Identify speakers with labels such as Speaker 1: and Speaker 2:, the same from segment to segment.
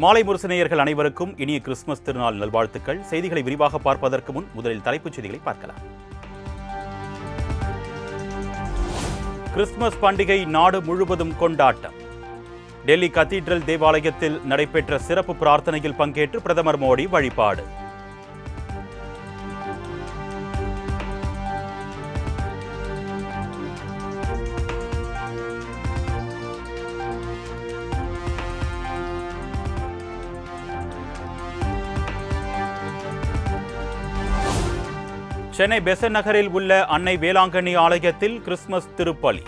Speaker 1: மாலை முரசு நேயர்கள் அனைவருக்கும் இனிய கிறிஸ்துமஸ் திருநாள் நல்வாழ்த்துக்கள். செய்திகளை விரிவாக பார்ப்பதற்கு முன் முதலில் தலைப்புச் செய்திகளை பார்க்கலாம். கிறிஸ்துமஸ் பண்டிகை நாடு முழுவதும் கொண்டாட்டம். டெல்லி கத்தீட்ரல் தேவாலயத்தில் நடைபெற்ற சிறப்பு பிரார்த்தனையில் பங்கேற்று பிரதமர் மோடி வழிபாடு. சென்னை பெசன்ட் நகரில் உள்ள அன்னை வேளாங்கண்ணி ஆலயத்தில் கிறிஸ்துமஸ் திருப்பலி.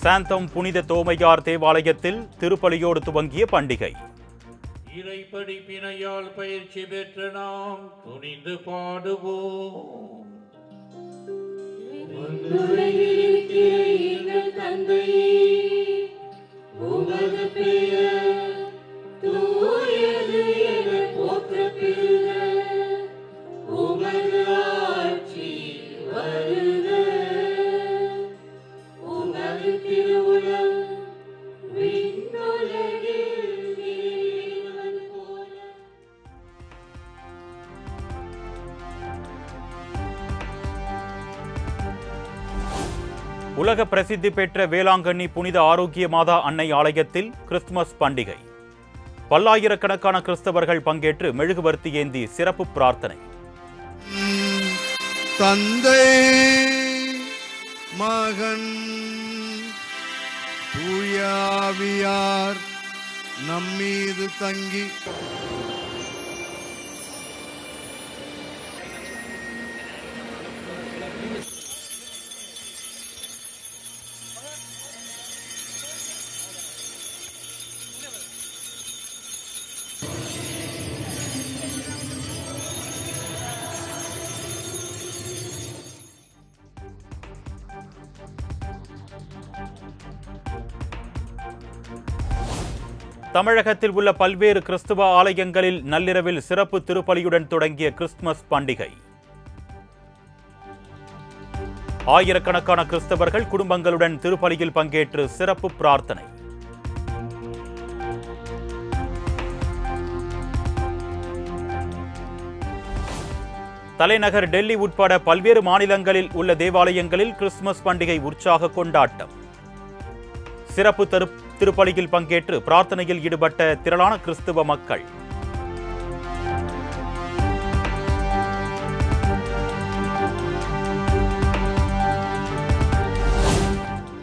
Speaker 1: சாந்தம் புனித தோமையார் தேவாலயத்தில் திருப்பலியோடு துவங்கிய பண்டிகை.
Speaker 2: இறைப்படிப்பினையால் பயிற்சி பெற்ற நாம் துணிந்து பாடுவோம். தந்தையே, உமது பெயர் தூயது என போற்றப்பெறுக. உமது ஆட்சி வருக. உமது திருவுளம் விண்ணுலகில் நிறைவேறுவது போல.
Speaker 1: உலக பிரசித்தி பெற்ற வேளாங்கண்ணி புனித ஆரோக்கிய மாதா அன்னை ஆலயத்தில் கிறிஸ்துமஸ் பண்டிகை. பல்லாயிரக்கணக்கான கிறிஸ்தவர்கள் பங்கேற்று மெழுகுவர்த்தி ஏந்தி சிறப்பு பிரார்த்தனை.
Speaker 3: தந்தை, மகன், தூய ஆவியார் நம்மீது தங்கி
Speaker 1: தமிழகத்தில் உள்ள பல்வேறு கிறிஸ்துவ ஆலயங்களில் நள்ளிரவில் சிறப்பு திருப்பலியுடன் தொடங்கிய கிறிஸ்துமஸ் பண்டிகை. ஆயிரக்கணக்கான கிறிஸ்தவர்கள் குடும்பங்களுடன் திருப்பலியில் பங்கேற்று சிறப்பு பிரார்த்தனை. தலைநகர் டெல்லி உட்பட பல்வேறு மாநிலங்களில் உள்ள தேவாலயங்களில் கிறிஸ்துமஸ் பண்டிகை உற்சாக கொண்டாட்டம். சிறப்பு திருப்பலியில் பங்கேற்று பிரார்த்தனையில் ஈடுபட்ட திரளான கிறிஸ்துவ மக்கள்.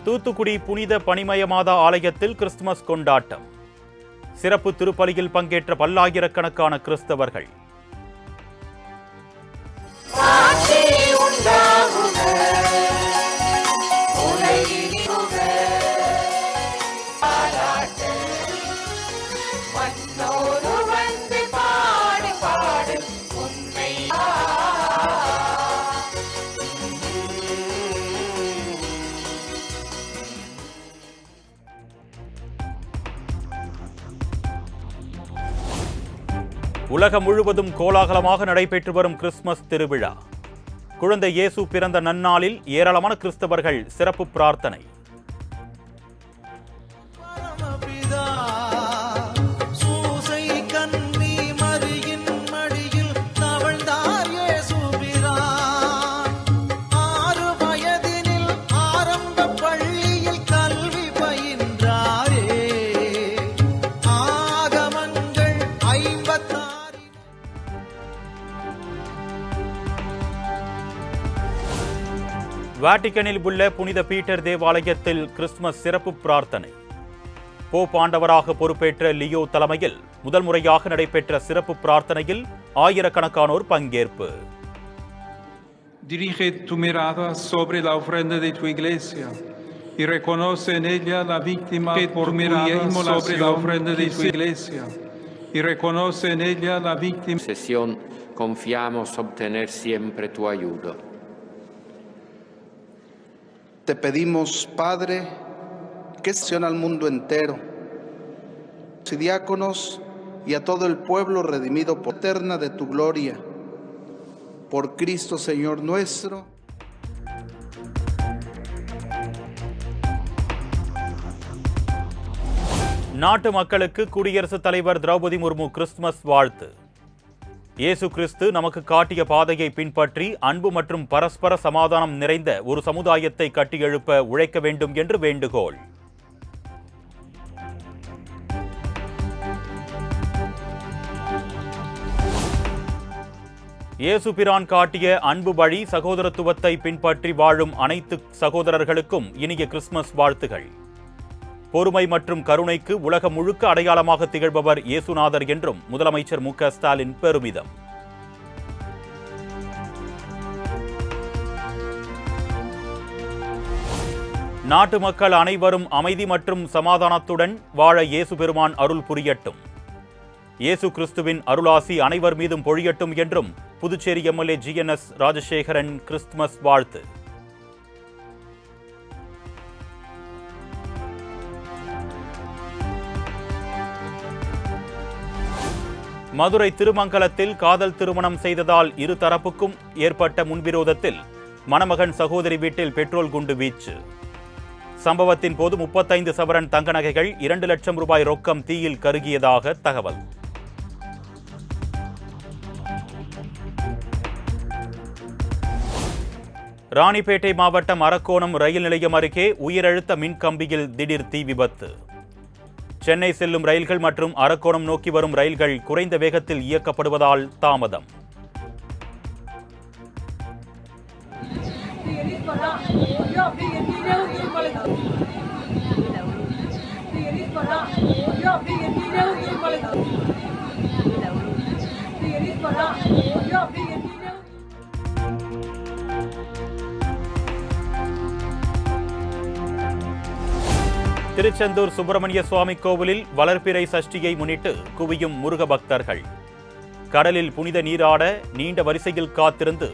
Speaker 1: தூத்துக்குடி புனித பனிமய மாதா ஆலயத்தில் கிறிஸ்துமஸ் கொண்டாட்டம். சிறப்பு திருப்பலியில் பங்கேற்ற பல்லாயிரக்கணக்கான கிறிஸ்தவர்கள். உலகம் முழுவதும் கோலாகலமாக நடைபெற்று வரும் கிறிஸ்துமஸ் திருவிழா. குழந்தை இயேசு பிறந்த நன்னாளில் ஏராளமான கிறிஸ்தவர்கள் சிறப்பு பிரார்த்தனை. வாட்டிகனில் உள்ள புனித பீட்டர் தேவாலயத்தில் கிறிஸ்துமஸ் சிறப்பு பிரார்த்தனை. போப் ஆண்டவராக பொறுப்பேற்ற லியோ தலைமையில் முதல் முறையாக நடைபெற்ற சிறப்பு பிரார்த்தனையில் ஆயிரக்கணக்கானோர் பங்கேற்பு.
Speaker 4: Dirige tu mirada sobre la ofrenda de tu iglesia y reconoce en ella la víctima por tu inmolación sobre la ofrenda de tu iglesia y reconoce en ella la víctima.
Speaker 5: Confiamos obtener siempre tu ayuda. Te pedimos, Padre, que sancione al mundo entero, y diáconos y a todo el pueblo redimido por eterna de tu gloria. Por Cristo, Señor nuestro.
Speaker 1: நாட்டு மக்களுக்கு குடியரசுத் தலைவர் Draupadi Murmu Christmas வாழ்த்து. இயேசு கிறிஸ்து நமக்கு காட்டிய பாதையை பின்பற்றி அன்பு மற்றும் பரஸ்பர சமாதானம் நிறைந்த ஒரு சமுதாயத்தை கட்டியெழுப்ப உழைக்க வேண்டும் என்று வேண்டுகோள். இயேசு பிரான் காட்டிய அன்பு வழி சகோதரத்துவத்தை பின்பற்றி வாழும் அனைத்து சகோதரர்களுக்கும் இனிய கிறிஸ்துமஸ் வாழ்த்துகள். பொறுமை மற்றும் கருணைக்கு உலகம் முழுக்க அடையாளமாக திகழ்பவர் இயேசுநாதர் என்றும் முதலமைச்சர் மு.க. ஸ்டாலின் பெருமிதம். நாட்டு மக்கள் அனைவரும் அமைதி மற்றும் சமாதானத்துடன் வாழ இயேசு பெருமான் அருள் புரியட்டும். இயேசு கிறிஸ்துவின் அருளாசி அனைவர் மீதும் பொழியட்டும் என்றும் புதுச்சேரி எம்எல்ஏ ஜி.என்.எஸ். ராஜசேகரன் கிறிஸ்துமஸ் வாழ்த்து. மதுரை திருமங்கலத்தில் காதல் திருமணம் செய்ததால் இரு தரப்புக்கும் ஏற்பட்ட முன்விரோதத்தில் மணமகன் சகோதரி வீட்டில் பெட்ரோல் குண்டு வீச்சு. சம்பவத்தின் போது 35 சவரன் தங்க நகைகள் 2 லட்சம் ரூபாய் ரொக்கம் தீயில் கருகியதாக தகவல். ராணிப்பேட்டை மாவட்டம் அரக்கோணம் ரயில் நிலையம் அருகே உயரழுத்த மின் கம்பியில் திடீர் தீ விபத்து. சென்னை செல்லும் ரயில்கள் மற்றும் அரக்கோணம் நோக்கி வரும் ரயில்கள் குறைந்த வேகத்தில் இயக்கப்படுவதால் தாமதம். திருச்செந்தூர் சுப்பிரமணிய சுவாமி கோவிலில் வளர்பிறை சஷ்டியை முன்னிட்டு குவியும் முருக பக்தர்கள். கடலில் புனித நீராட நீண்ட வரிசையில் காத்திருந்து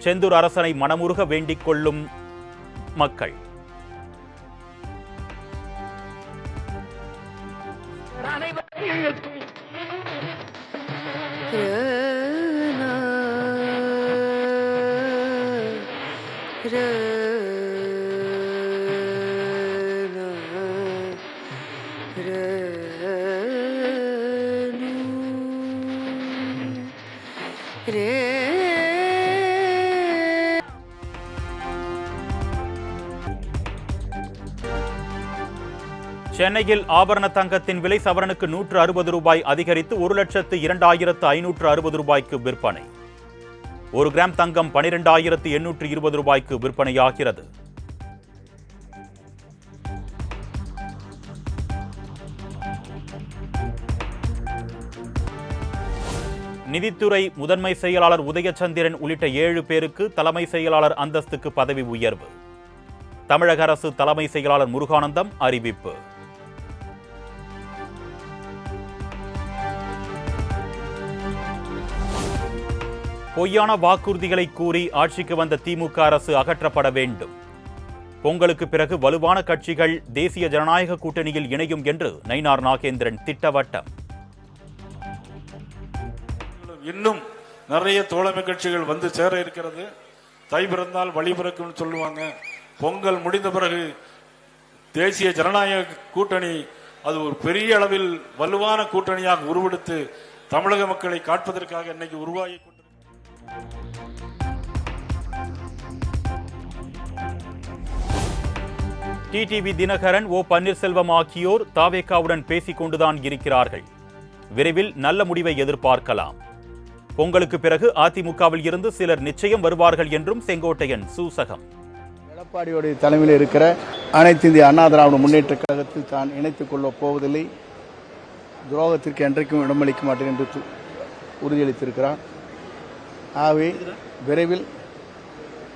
Speaker 1: செந்தூர் அரசனை மனமுருக வேண்டிக் கொள்ளும் மக்கள். சென்னையில் ஆபரண தங்கத்தின் விலை சவரனுக்கு 160 ரூபாய் அதிகரித்து 1,02,560 ரூபாய்க்கு விற்பனை. 1 கிராம் தங்கம் 12,820 ரூபாய்க்கு விற்பனையாகிறது. நிதித்துறை முதன்மை செயலாளர் உதயச்சந்திரன் உள்ளிட்ட 7 பேருக்கு தலைமை செயலாளர் அந்தஸ்துக்கு பதவி உயர்வு. தமிழக அரசு தலைமை செயலாளர் முருகானந்தம் அறிவிப்பு. பொய்யான வாக்குறுதிகளை கூறி ஆட்சிக்கு வந்த திமுக அரசு அகற்றப்பட வேண்டும். பொங்கலுக்கு பிறகு வலுவான கட்சிகள் தேசிய ஜனநாயக கூட்டணியில் இணையும் என்று நயினார் நாகேந்திரன் திட்டவட்டம்.
Speaker 6: இன்னும் நிறைய தோழமை கட்சிகள் வந்து சேர இருக்கிறது. தை பிறந்தால் வழி பிறக்கும் சொல்லுவாங்க. பொங்கல் முடிந்த பிறகு தேசிய ஜனநாயக கூட்டணி அது ஒரு பெரிய அளவில் வலுவான கூட்டணியாக உருவெடுத்து தமிழக மக்களை காட்பதற்காக இன்னைக்கு உருவாகி
Speaker 1: டிடிவி தினகரன், ஓ பன்னீர்செல்வம் ஆகியோர் தாவேகாவுடன் பேசிக் கொண்டுதான் இருக்கிறார்கள். விரைவில் நல்ல முடிவை எதிர்பார்க்கலாம். பொங்கலுக்கு பிறகு அதிமுகவில் இருந்து சிலர் நிச்சயம் வருவார்கள் என்றும் செங்கோட்டையன் சூசகம்.
Speaker 7: எடப்பாடியோடைய தலைமையில் இருக்கிற அனைத்து இந்திய அண்ணா திராவிட முன்னேற்ற கழகத்தில் தான் இணைத்துக் கொள்ளப் போவதில்லை, துரோகத்திற்கு என்றைக்கும் இடமளிக்க மாட்டேன் என்று உறுதியளித்திருக்கிறார். ஆகவே விரைவில்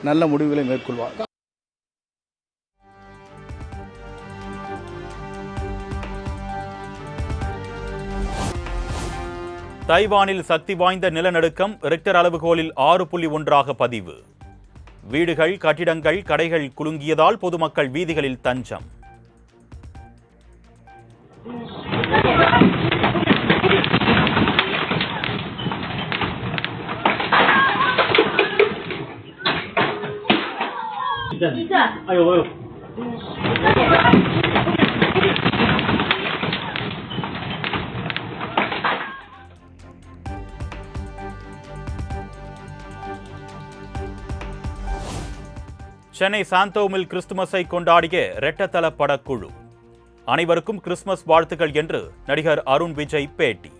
Speaker 7: நல்ல முடிவுகளை மேற்கொள்வார்.
Speaker 1: தைவானில் சக்தி வாய்ந்த நிலநடுக்கம் ரிக்டர் அளவுகோலில் 6.1 பதிவு. வீடுகள், கட்டிடங்கள், கடைகள் குலுங்கியதால் பொதுமக்கள் வீதிகளில் தஞ்சம். சென்னை சாந்தோமில் கிறிஸ்துமஸை கொண்டாடிய ரெட்டத்தல படக்குழு. அனைவருக்கும் கிறிஸ்துமஸ் வாழ்த்துக்கள் என்று நடிகர் அருண் விஜய் பேட்டி.